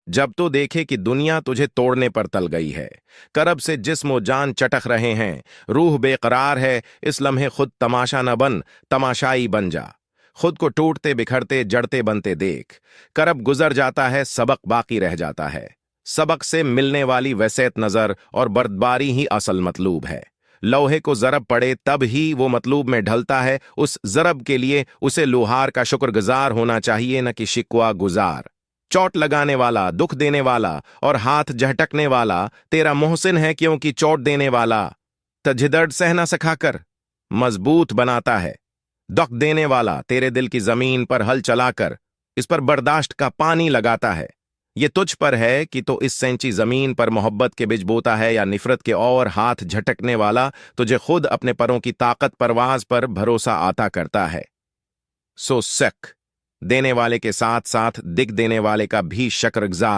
जब तो देखे कि दुनिया तुझे तोड़ने पर तल गई है, करब से जिस्म व जान चटक रहे हैं, रूह बेकरार है, इस लम्हे खुद तमाशा न बन, तमाशाई बन जा। खुद को टूटते बिखरते जड़ते बनते देख। करब गुजर जाता है, सबक बाकी रह जाता है। सबक से मिलने वाली वैसेत नजर और बर्दबारी ही असल मतलूब है। लोहे को जरब पड़े तब ही वो मतलूब में ढलता है। उस जरब के लिए उसे लोहार का शुक्रगुजार होना चाहिए, न कि शिकवा गुजार। चोट लगाने वाला, दुख देने वाला और हाथ झटकने वाला तेरा मोहसिन है, क्योंकि चोट देने वाला तझदर्द सहना सिखाकर मजबूत बनाता है। दुख देने वाला तेरे दिल की जमीन पर हल चलाकर इस पर बर्दाश्त का पानी लगाता है। ये तुझ पर है कि तो इस सेंची जमीन पर मोहब्बत के बीज बोता है या निफरत के, और हाथ झटकने वाला तुझे खुद अपने परों की ताकत परवाज पर भरोसा आता करता है। सो सक देने वाले के साथ साथ दिख देने वाले का भी शुक्रगुजार